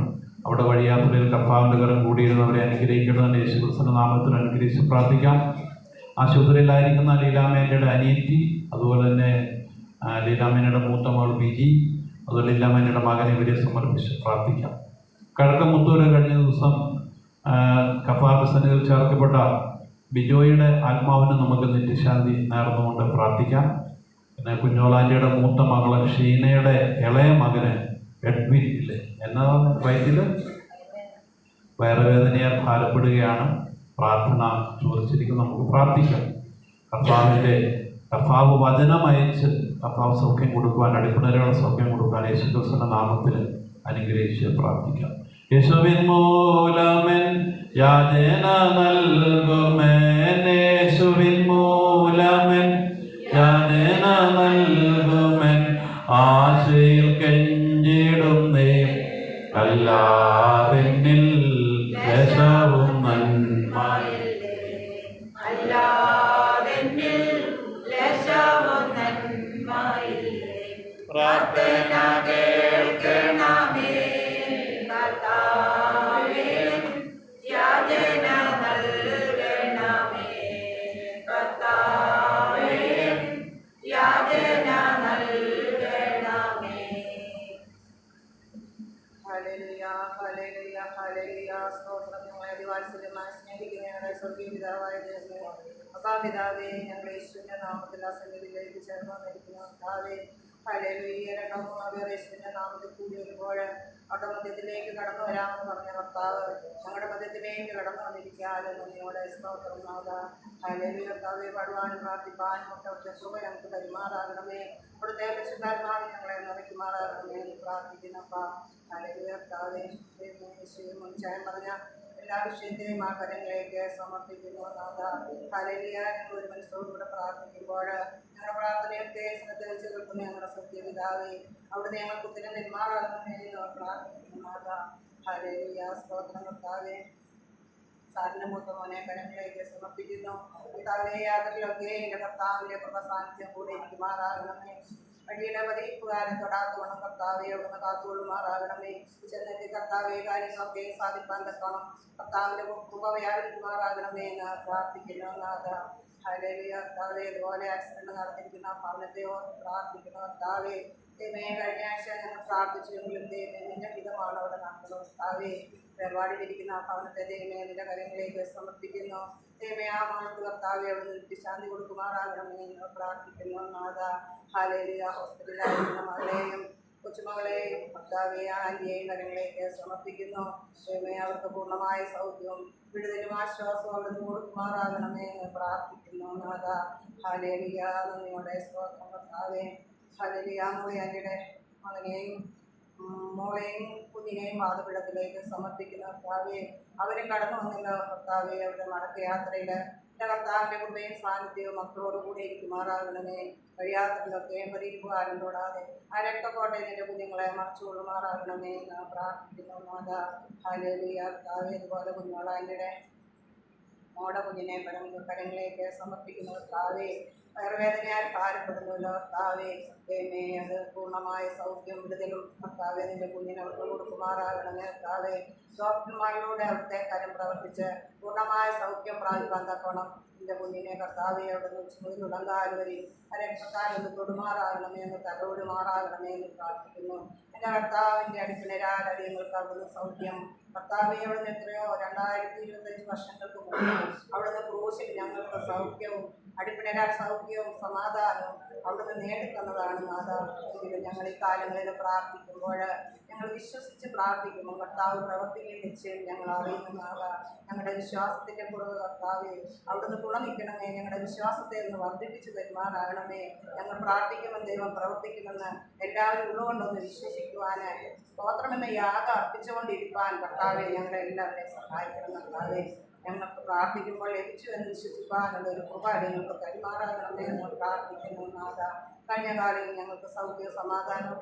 അവിടെ വഴിയാത്രയിൽ കർത്താവിൻ്റെ കരം കൂടിയിരുന്നവരെ അനുഗ്രഹിക്കേണ്ടതാണ്. യേശുക്രിസ്തുവിൻ്റെ നാമത്തിൽ അനുഗ്രഹിച്ച് പ്രാർത്ഥിക്കാം. ആശുപത്രിയിലായിരിക്കുന്ന ലീലാമേനയുടെ അനിയത്തി, അതുപോലെ തന്നെ ലീലാമേനയുടെ മൂത്ത മകൾ ബിജി, അതുപോലെ ലീലാമേനയുടെ മകനെ ഇവരെ സമർപ്പിച്ച് പ്രാർത്ഥിക്കാം. കഴക്കമുത്തൂര് കഴിഞ്ഞ ദിവസം കർത്താവിൻ്റെ സന്നിധിയിൽ ചേർക്കപ്പെട്ട ബിജോയുടെ ആത്മാവിന് നമുക്ക് നിത്യശാന്തി നേർന്നുകൊണ്ട് പ്രാർത്ഥിക്കാം. പിന്നെ കുഞ്ഞോളാൻ്റെയുടെ മൂത്ത മകള് ഷീനയുടെ ഇളയ മകന് എഡ്വിൻ ഇല്ലേ, എന്നതാണ് വയറ്റിൽ വയറുവേദനയാൽ ഭാരപ്പെടുകയാണ്. പ്രാർത്ഥന ചോദിച്ചിരിക്കും, നമുക്ക് പ്രാർത്ഥിക്കാം. കർത്താവ് വചനം അയച്ച് കർത്താവ് സൗഖ്യം കൊടുക്കുവാൻ, അടിപ്പിണരുള്ള സൗഖ്യം കൊടുക്കുവാൻ യേശുക്രിസ്തുവിന്റെ നാമത്തിൽ അനുഗ്രഹിച്ച് പ്രാർത്ഥിക്കാം. യേശുവിൻ മൂലമൻ യാചന നൽകുമേൻ, യേശുവിൻ മൂലമൻ യാചന നൽകുമൻ, ആശയിൽ കെഞ്ചിടുന്നേ അല്ലാതെന്നിൽ ദേശവും പ്രാർത്ഥന കേൾക്കണമേ, പിതാവേ, ഞങ്ങൾ യേശുവിന്റെ നാമത്തിൽ ആ സന്നിധിയിലേക്ക് ചേർന്ന് വന്നിരിക്കുന്ന കർത്താവേ, ഹല്ലേലൂയ. യേശുവിന്റെ നാമത്തിൽ കൂടി വരുമ്പോൾ അവിടെ മധ്യത്തിലേക്ക് കടന്നു വരാമെന്ന് പറഞ്ഞ കർത്താവ് ഞങ്ങളുടെ മധ്യത്തിലേക്ക് കടന്നു വന്നിരിക്കാതെ നന്ദിയോടെ സ്തോത്രം നാഥ. ഹല്ലേലൂയ. കർത്താവേ, പാടുവാനും പ്രാർത്ഥിപ്പാനും ഒക്കെ കൃപ ഞങ്ങൾക്ക് കൈമാറാകണമേ. അവിടുത്തെ പരിശുദ്ധാത്മാവിനെ ഞങ്ങളെ നിറയ്ക്കുമാറാകണമേ എന്ന് പ്രാർത്ഥിക്കുന്നപ്പ. ഹല്ലേലൂയ. കർത്താവേ, യേശുവിനെ മുൻചായം പറഞ്ഞ എല്ലാ വിഷയത്തെയും ആ കരങ്ങളിലേക്ക് സമർപ്പിക്കുന്നു നാഥ. ഹല്ലേലൂയ. ഞങ്ങൾ ഒരു മനസ്സോടുകൂടെ പ്രാർത്ഥിക്കുമ്പോൾ ഞങ്ങളുടെ പ്രാർത്ഥനയൊക്കെ ശ്രദ്ധ വെച്ച് കേൾക്കുന്ന ഞങ്ങളുടെ സത്യപിതാവേ, അവിടുന്ന് ഞങ്ങൾക്ക് ഉത്തരം നെന്മാറാകണമേ എന്ന് പ്രാർത്ഥിക്കുന്നു നാഥ. ഹല്ലേലൂയ. സ്തോത്രം കർത്താവേ. സാറിന്റെ മൂത്ത മോനെ കരങ്ങളിലേക്ക് സമർപ്പിക്കുന്നു പിതാവേ. യാത്രയിലൊക്കെ എൻ്റെ കർത്താവിൻ്റെ കൃപ സാന്നിധ്യം കൂടെ ഇരിക്കുമാറാകണമേ. വഴിയുടെ പതിപ്പുകാരൻ തൊടാത്തവണ്ണം കർത്താവെ അവിടുന്ന് കാത്തുകൊള്ളുമാറാകണമേ. ചെന്നെത്തി കർത്താവെ കാര്യങ്ങളൊക്കെ സാധിപ്പാൻ തക്കണം കർത്താവിന്റെ കൃപ വ്യാപരിക്കുമാറാകണമേ എന്ന് പ്രാർത്ഥിക്കുന്നു നാഥ. ഹല്ലേലൂയ. കർത്താവെ, ഇതുപോലെ ആക്സിഡന്റ് നടന്നിരിക്കുന്ന ഭവനത്തെ ഓർത്ത് പ്രാർത്ഥിക്കുന്നു കർത്താവെ. ദൈവമേ, കഴിഞ്ഞ ആഴ്ച ഞങ്ങൾ പ്രാർത്ഥിച്ചെങ്കിലും ദൈവമേ നിന്റെ ഹിതമാണ് അവിടെ നടക്കുന്നത് കർത്താവെ. വേർപാടിലിരിക്കുന്ന ആ ഭവനത്തെ ദൈവമേ നിന്റെ കരങ്ങളിലേക്ക് സമർപ്പിക്കുന്നു ദൈവമേ. ആ മകൾക്ക് കർത്താവെ അവിടെ നിന്ന് ശാന്തി കൊടുക്കുമാറാകണമേ എന്ന് പ്രാർത്ഥിക്കുന്നു നാഥ. ഹല്ലേലൂയ. ഹോസ്പിറ്റലിലായിരിക്കുന്ന മകളെയും കൊച്ചുമകളെയും കർത്താവെ ആന്റിയെയും കരങ്ങളിലേക്ക് സമർപ്പിക്കുന്നു ദൈവമേ. അവർക്ക് പൂർണ്ണമായ സൗഖ്യവും വിടുതലും ആശ്വാസവും അവിടെ നിന്ന് കൊടുക്കുമാറാകണമേ എന്ന് പ്രാർത്ഥിക്കുന്നു നാഥ. ഹല്ലേലൂയ. നന്ദിയോടെ സ്തോത്രം കർത്താവെ. ഹല്ലേലൂയ. മോളെ ആന്റിയുടെ മകനെയും മോളെയും കുഞ്ഞിനെയും വാദപിടത്തിലേക്ക് സമർപ്പിക്കുന്ന കർത്താവെ. അവരും കടന്നു വന്നില്ല കർത്താവെ. അവരുടെ മടക്കയാത്രയിൽ എൻ്റെ കർത്താവിൻ്റെ കൃപയും സാന്നിധ്യവും മക്കളോട് കൂടെ ഇരിക്കുമാറാകണമേ. വഴിയാത്രയിലൊക്കെ പരിക്കുകാരം തൊടാതെ ആ രക്തക്കോട്ടയിൽ എൻ്റെ കുഞ്ഞുങ്ങളെ മറച്ചുകൊള്ളുമാറാകണമേ എന്ന് പ്രാർത്ഥിക്കുന്നു നാഥ. ഹല്ലേലൂയ. കർത്താവെ, ഇതുപോലെ കുഞ്ഞോളാൻ്റെ മോടെ കുഞ്ഞിനെ കരങ്ങളിലേക്ക് സമർപ്പിക്കുന്ന കർത്താവെ. വയറുവേദനയാൽ ഭാരപ്പെടുന്നല്ലോ കർത്താവെ. ദൈവമേ, അത് പൂർണ്ണമായ സൗഖ്യം വിടുതലും കർത്താവെ നിന്റെ കുഞ്ഞിനെ അവർക്ക് കൊടുക്കുമാറാകണമേ കർത്താവെ. ഡോക്ടർമാരിലൂടെ അവിടുത്തെ കരം പ്രവർത്തിച്ച് പൂർണ്ണമായ സൗഖ്യം പ്രാപിക്കാൻ തക്കണം നിന്റെ കുഞ്ഞിനെ കർത്താവെ. അവിടെ നിന്ന് തുടങ്ങാതെ വരി രക്ഷക്കാരൊന്ന് തൊടുമാറാകണമേ എന്ന് തലോടുമാറാകണമേ എന്ന് പ്രാർത്ഥിക്കുന്നു. എൻ്റെ കർത്താവിൻ്റെ അടിപ്പിണരാൽ അടിയങ്ങൾക്ക് അവിടുന്ന് സൗഖ്യം കർത്താവെ. അവിടുന്ന് എത്രയോ 2025 വർഷങ്ങൾക്ക് മുമ്പ് അവിടുന്ന് ക്രൂശിൽ ഞങ്ങൾക്ക് സൗഖ്യവും അടിപ്പിണരാൽ സൗഖ്യവും സമാധാനവും അവിടുന്ന് നേടിത്തന്നതാണ് നാഥ. എങ്കിലും ഞങ്ങൾ ഈ കാലങ്ങളിൽ പ്രാർത്ഥിക്കുമ്പോൾ ഞങ്ങൾ വിശ്വസിച്ച് പ്രാർത്ഥിക്കുമ്പോൾ കർത്താവ് പ്രവർത്തിക്കുകയും നിശ്ചയം ഞങ്ങൾ അറിയുന്നു നാഥ. ഞങ്ങളുടെ വിശ്വാസത്തിൻ്റെ കുറവ് കർത്താവെ അവിടുന്ന് തുണ നിൽക്കണമേ. ഞങ്ങളുടെ വിശ്വാസത്തെ ഒന്ന് വർദ്ധിപ്പിച്ചു തരുമാറാകണമേ. ഞങ്ങൾ പ്രാർത്ഥിക്കുമെന്ന് ദൈവം പ്രവർത്തിക്കുമെന്ന് എല്ലാവരും ഉള്ളുകൊണ്ടൊന്ന് വിശ്വസിക്കുവാന് സ്തോത്രമെന്ന യാഗം അർപ്പിച്ചുകൊണ്ടിരിക്കാൻ കർത്താവെ ഞങ്ങളെ എല്ലാവരെയും സഹായിക്കണം കർത്താവെ. ഞങ്ങൾക്ക് പ്രാർത്ഥിക്കുമ്പോൾ ലഭിച്ചു എന്ന് വിശ്വസിക്കാനുള്ള ഒരു കൃപ നിങ്ങൾക്ക് കൈമാറാകണമേ എന്ന് പ്രാർത്ഥിക്കുന്നു നാഥ. കഴിഞ്ഞ കാലങ്ങളിൽ ഞങ്ങൾക്ക് സൗഖ്യ സമാധാനവും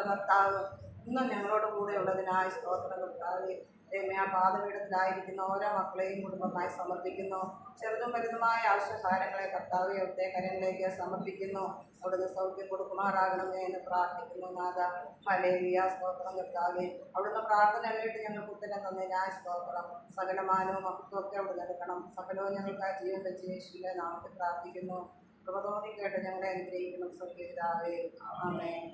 കർത്താവ് ഇന്നും ഞങ്ങളോട് കൂടെ ഉള്ളതിനായി സ്തോത്രം കർത്താവെ. ദൈവമേ, ആ പാതപീഠത്തിലായിരിക്കുന്ന ഓരോ മക്കളെയും കുടുംബമായി സമർപ്പിക്കുന്നു. ചെറുതും വലുതുമായ ആവശ്യകാര്യങ്ങളെ കർത്താവെ അവിടുത്തെ കരങ്ങളിലേക്ക് സമർപ്പിക്കുന്നു. അവിടുന്ന് സൗഖ്യം കൊടുക്കുമാറാകണമേ എന്ന് പ്രാർത്ഥിക്കുന്നു നാഥ. ഹല്ലേലൂയ. സ്തോത്രം കർത്താവെ. അവിടുന്ന് പ്രാർത്ഥന കേട്ട് ഞങ്ങൾക്ക് ഉത്തരം തന്നതിനായി സ്തോത്രം. സകലമാനവും മഹത്വമൊക്കെ അവിടുന്ന് എടുക്കണം. സകലവും ഞങ്ങൾക്ക് ആ ജീവൻ വെച്ച് യേശുവിന്റെ നാമത്തിൽ പ്രാർത്ഥിക്കുന്നു. കൃപ തോന്നി കേട്ട് ഞങ്ങളെ അനുഗ്രഹിക്കണം സ്വർഗ്ഗപിതാവേ. ആമേൻ.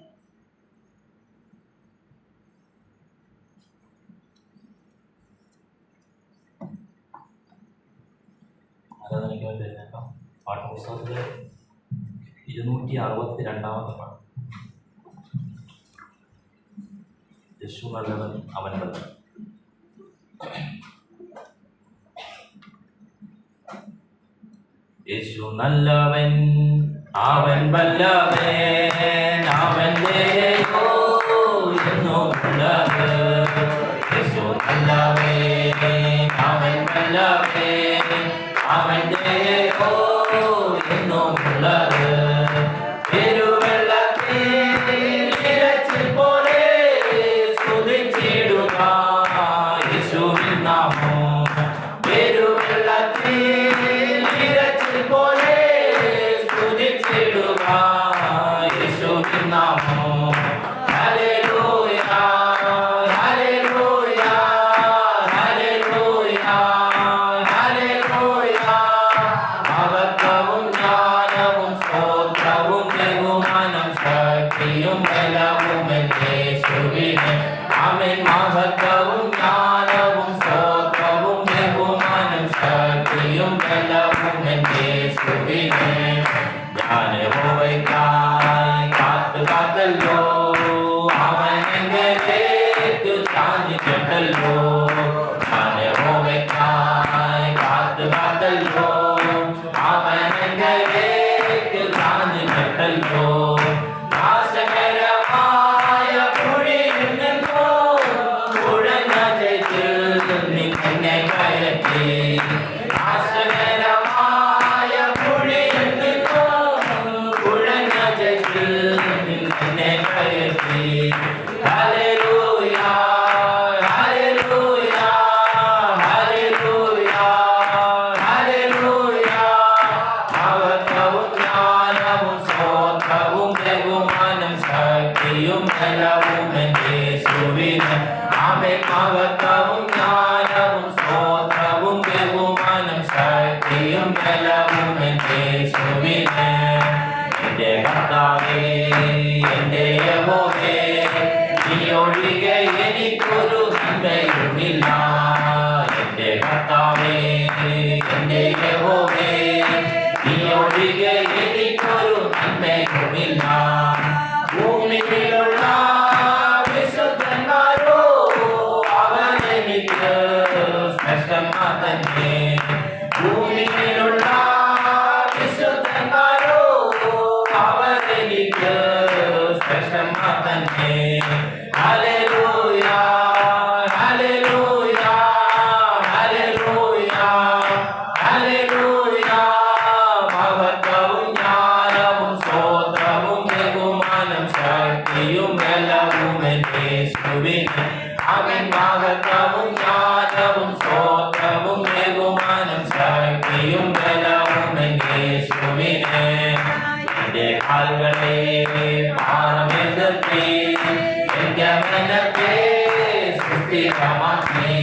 ആരാധനയ്ക്ക് വേണ്ടി എഴുന്നേക്കാം. പാഠപുസ്തകത്തിൽ 262 പാഠം. യേശു നല്ലവൻ, അവൻ വല്ലവൻ. യേശു നല്ലവൻ, അവൻ വല്ലവൻ, അവൻ്റെ യേശു നല്ലവൻ, അവൻ വല്ലവൻ, അവൻ്റെ എന്നുമുള്ളത്. പെരുവെള്ളത്തിൽ പോലെ സ്തുതിച്ചിടുക യേശുവിൻ നാമം. പെരുവെള്ളത്തിൽ പോലെ സ്തുതിച്ചിടുക യേശുവിൻ നാമം. Hallelujah, hallelujah, hallelujah, hallelujah. മഹത്വവും ജ്ഞാനവും സ്തോത്രവും ബഹുമാനം ശക്തിയും ബലവും യേശുവിന്. ആമേൻ. മഹത്വവും ജ്ഞാനവും സ്തോത്രവും ബഹുമാനം ശക്തിയും ബലവും അവനെങ്കിലേക്ക് ചാഞ്ഞിട്ടല്ലോ ഞാൻ യഹോവയ്ക്കായി കാത്തു കാത്തല്ലോ അവനെങ്കിലേക്ക് ചാഞ്ഞിട്ടല്ലോ നാശകരമായ കുഴിയിൽ നിന്നോ കുഴഞ്ഞ ചേച്ചിൽ നിന്നെ കയറ്റി നാശകരമായ കുഴിയിൽ നിന്നോ കുഴഞ്ഞ ചേച്ചിൽ നിന്നെ കയറ്റി ഹല്ലേലൂയ ഹല്ലേലൂയ ഹല്ലേലൂയ ഹല്ലേലൂയ മഹത്വവും ജ്ഞാനവും സ്തോത്രവും ബഹുമാനം ശക്തിയും ബലവും എൻ്റെ യേശുവിന് ആമേൻ മഹത്വവും ജ്ഞാനവും സ്തോത്രവും ബഹുമാനം ശക്തിയും ബലവും എൻ്റെ യേശുവിന് എൻ്റെ കർത്താവേ എൻ്റെ യഹോവേ നീ ഒഴികെ എനിക്കൊരു നന്മയുമില്ല എൻ്റെ കർത്താവേ എൻ്റെ യഹോവേ നീ ഒഴികെ എനിക്കൊരു നന്മയുമില്ല ഭൂമിയിലുള്ള വിശുദ്ധന്മാരോ അവനെനിക്ക് ശ്രേഷ്ഠന്മാർ തന്നെ ഭൂമിയിലുള്ള വിശുദ്ധന്മാരോ അവനെനിക്ക് ശ്രേഷ്ഠന്മാർ തന്നെ ഹല്ലേലൂയ ഹല്ലേലൂയ ഹല്ലേലൂയ ഹല്ലേലൂയ മഹത്വവും ജ്ഞാനവും സ്തോത്രവും ബഹുമാനം ശക്തിയും ബലവും എൻ്റെ യേശുവിന് ആമേൻ മഹത്വവും ജ്ഞാനവും സ്തോത്രവും ബഹുമാനം ശക്തിയും ബലവും എൻ്റെ യേശുവിന് എൻ്റെ കാലുകളെ പാറമെടുത്തി എൻ്റെ മനത്തെ സുസ്ഥിരമാക്കി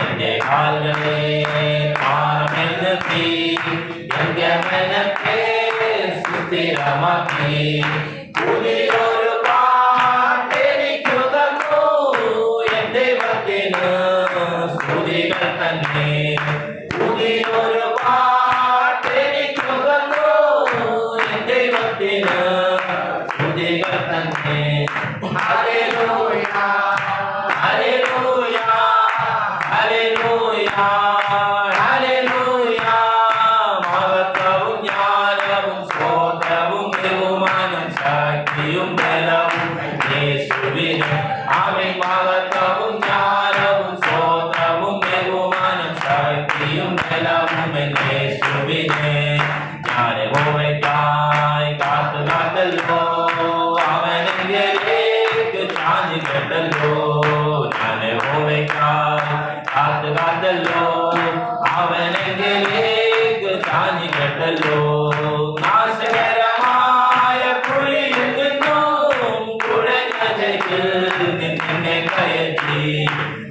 എൻ്റെ കാലുകളെ പാറമെടുത്തി എൻ്റെ മനത്തെ സുസ്ഥിരമാക്കി പുതിയൊരു പാട്ടെനിക്കു തന്നു എൻ്റെ ദൈവത്തിന് സ്തുതികൾ തന്നെ പുതിയൊരു പാട്ടെനിക്കു തന്നു എൻ്റെ ദൈവത്തിന് സ്തുതികൾ തന്നെ ഹല്ലേലൂയ ഹല്ലേലൂയ ഹല്ലേലൂയ ഹല്ലേലൂയ മഹത്വവും ജ്ഞാനവും സ്തോത്രവും ബഹുമാനം ശക്തിയും ബലവും യേശുവിന് ആമേൻ മഹത്വവും ജ്ഞാനവും സ്തോത്രവും ബഹുമാനം ശക്തിയും ബലവും യേശുവിന് ഞാൻ യഹോവയ്ക്കായി കാത്തു കാത്തല്ലോ അവനെങ്കിലേക്ക് ചാഞ്ഞിട്ടല്ലോ ഞാൻ യഹോവയ്ക്കായി കാത്തു കാത്തല്ലോ അവനെങ്കിലേക്ക് ചാഞ്ഞിട്ടല്ലോ നാശകരമായ കുഴിയിൽ നിന്നും കുഴഞ്ഞ ചേച്ചിൽ നിന്നെ കയറ്റി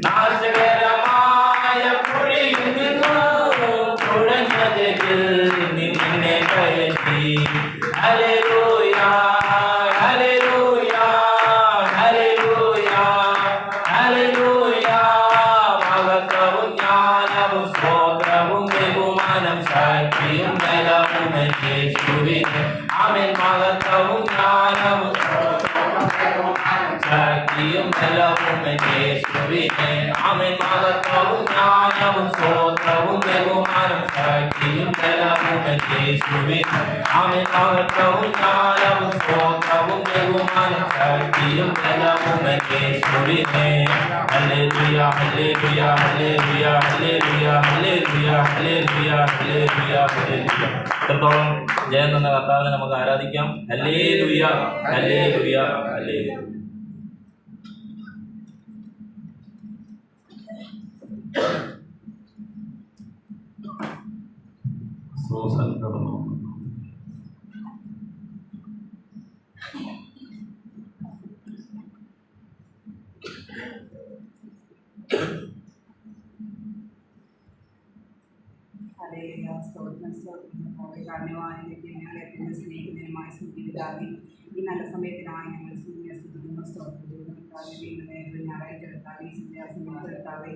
നാശകരമായ കുഴിയിൽ നിന്നും കുഴഞ്ഞ ചേച്ചിൽ നിന്നെ കയറ്റി ഹല്ലേലൂയ ഹല്ലേലൂയ ഹല്ലേലൂയ ഹല്ലേലൂയ മഹത്വവും ജ്ഞാനവും സ്തോത്രവും ബഹുമാനം ശക്തിയും ബലവും എൻ്റെ യേശുവിന് ആമേൻ മഹത്വവും ജ്ഞാനവും സ്തോത്രവും ബഹുമാനം ശക്തിയും ബലവും എൻ്റെ യേശുവിന് ആമേൻ മഹത്വവും ജ്ഞാനവും സ്തോത്രവും ബഹുമാനം ശക്തിയും ബലവും എൻ്റെ യേശുവിന് ആമേൻ മഹത്വവും ജ്ഞാനവും സ്തോത്രവും ബഹുമാനം ശക്തിയും ബലവും എൻ്റെ യേശുവിന് hallelujah hallelujah hallelujah hallelujah hallelujah hallelujah hallelujah hallelujah ഇത്രത്തോളം ജയം തന്ന കർത്താവിനെ നമുക്ക് ആരാധിക്കാം ഹല്ലേലൂയ ഹല്ലേലൂയ ഹല്ലേലൂയ സോസൻ കടന്നു ഹല്ലേലൂയ സ്തോത്രം സ്തോത്രം കാരണവാനിലേക്ക് ഞങ്ങളെ എത്തുന്ന സ്നേഹിതനുമായ സ്തുതിപിതാവേ ഈ നല്ല സമയത്തിനായി ഞങ്ങൾ സ്തുതിക്കുന്ന സ്തോത്രം വീണ്ടും ഞായറാഴ്ച എടുത്താവേ സന്ധ്യാസമയത്ത് എടുത്താവേ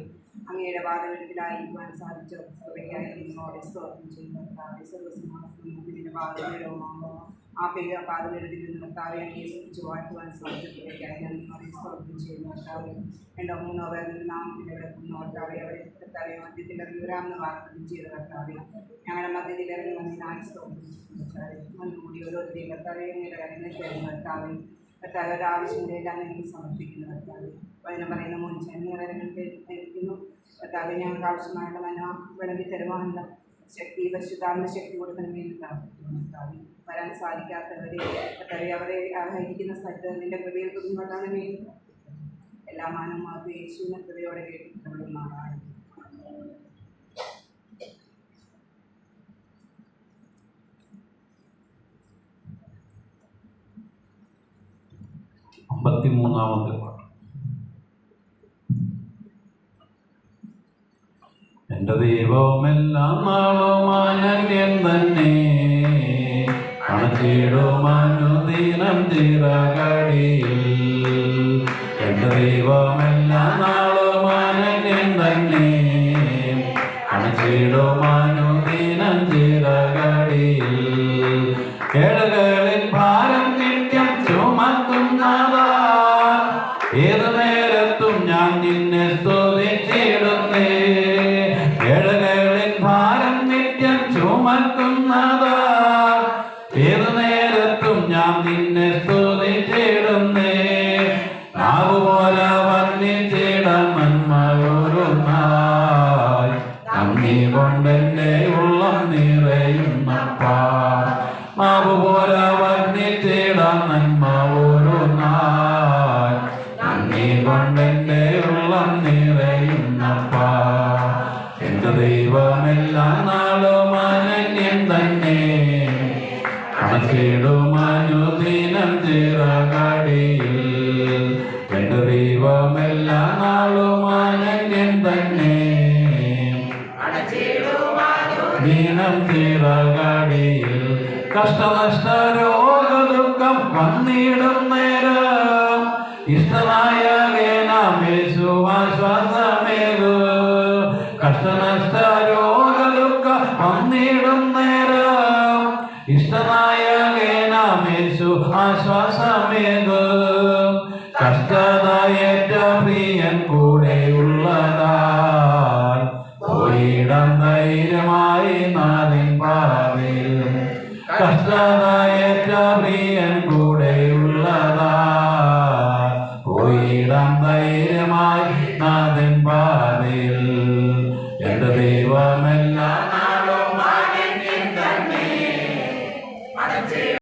അങ്ങയുടെ വാദമെടുപ്പിലായിരിക്കുവാൻ സാധിച്ച കൃപയ്ക്കായി നിങ്ങളോട് സ്തോത്രം ചെയ്യുന്നതാവേ സർവ്വസിംഹാസനത്തിന്റെ പാദമേടവുമാകുമ്പോൾ ആ പാദമെടുത്തിൽ നിന്ന് കർത്താവെ അങ്ങയെ സ്തുതിച്ച് വാഴ്ത്തുവാൻ സാധിച്ച കൃപയ്ക്കായി സ്തോത്രം ചെയ്യുന്നു കർത്താവെ. രണ്ടോ മൂന്നോ പേരുടെ നാമത്തിൽ കിടക്കുന്നു കർത്താവെ. അവരെ കർത്താവെ മധ്യത്തിൽ ഇറങ്ങി വരാമെന്ന് വാഗ്ദത്തം ചെയ്ത കർത്താവെ, ഞങ്ങളുടെ മധ്യത്തിൽ ഇറങ്ങി വന്നതിനായി സ്തോത്രം കർത്താവെ. ഒന്നുകൂടി ഓരോരുത്തരെയും കർത്താവെ അങ്ങയുടെ കാര്യങ്ങളിൽ തരുന്നു കർത്താവെ. കർത്താവെ ഒരു ആവശ്യങ്ങളുടെ എല്ലാം എനിക്ക് സമർപ്പിക്കുന്നു കർത്താവെ. വചനം പറയുന്ന മുൻചെന്ന കാര്യങ്ങൾക്ക് ഏൽപ്പിക്കുന്നു കർത്താവെ. ഞങ്ങൾക്ക് ആവശ്യമായുള്ള മനോ വിളമ്പി തരുവാനുള്ള ശക്തി, പരിശുദ്ധാത്മ ശക്തി കൊടുക്കണമെന്ന് പ്രാർത്ഥിക്കുന്നു കർത്താവെ. വരാൻ സാധിക്കാത്തവരെ കർത്താവെ അവരെ ഇരിക്കുന്ന സ്ഥലത്ത് നിന്റെ കൃപയിൽ കുടുംബത്താണമേ. എല്ലാ മാനന്മാർക്കും യേശുവിനെ കൃപയോടെ കേട്ടിട്ടുള്ളതാണ്. അമ്പത്തിമൂന്നാമത്തെ പാട്ട്. എൻ്റെ ദൈവമെല്ലാം നാളും അനന്യൻ തന്നെ, അണച്ചിടുമനുദിനം ചിറകടിയിൽ. എൻ്റെ ദൈവമെല്ലാം നാളും അനന്യൻ തന്നെ, അണച്ചിടുമനുദിനം ചിറകടിയിൽ. കേടുകളിൽ ഭാരം നിത്യം ചുമക്കുന്നതാ, ഏതു നേരത്തും ഞാൻ നിന്നെ സ്തുതിച്ചിടുന്നേ. കേടുകളിൽ ഭാരം നിത്യം ചുമക്കുന്നതാ, ഏതു നേരത്തും ഞാൻ നിന്നെ സ്തുതിച്ചിടുന്നേ. നാവുപോലെ വർണ്ണിച്ചിടാൻ നന്മയോരുന്നായി, നന്ദി കൊണ്ടെന്റെ ഉള്ളം നിറയുന്നപ്പാ. നാവുപോലെ വർണ്ണിച്ചിടാൻ നന്മ ഓരോന്നായി, നന്ദി കൊണ്ടെന്റെ ഉള്ളം നിറയുന്നപ്പാ. എന്റെ ദൈവമെല്ലാം നാളും അനന്യൻ തന്നെ, അണച്ചിടുമനുദിനം ചിറകടിയിൽ. എന്റെ ദൈവമെല്ലാം നാളും അനന്യൻ തന്നെ, ദിനം ചിറകടിയിൽ. കഷ്ടനഷ്ട രോഗ ദുഃഖം വന്നിടും നേരം, ഇഷ്ടനായകനാം യേശു ആശ്വാസമേകൂ. കഷ്ടനഷ്ട രോഗ ദുഃഖം വന്നിടും നേരം, ഇഷ്ടനായകനാം യേശു ആശ്വാസമേകൂ. കഷ്ടതയേറ്റ പ്രിയൻ കൂടെ ഉള്ളതാൽ, പോയിടം ധൈര്യമായി നാലിൻ പാതയിൽ. കഷ്ടതയേറ്റ പ്രിയൻ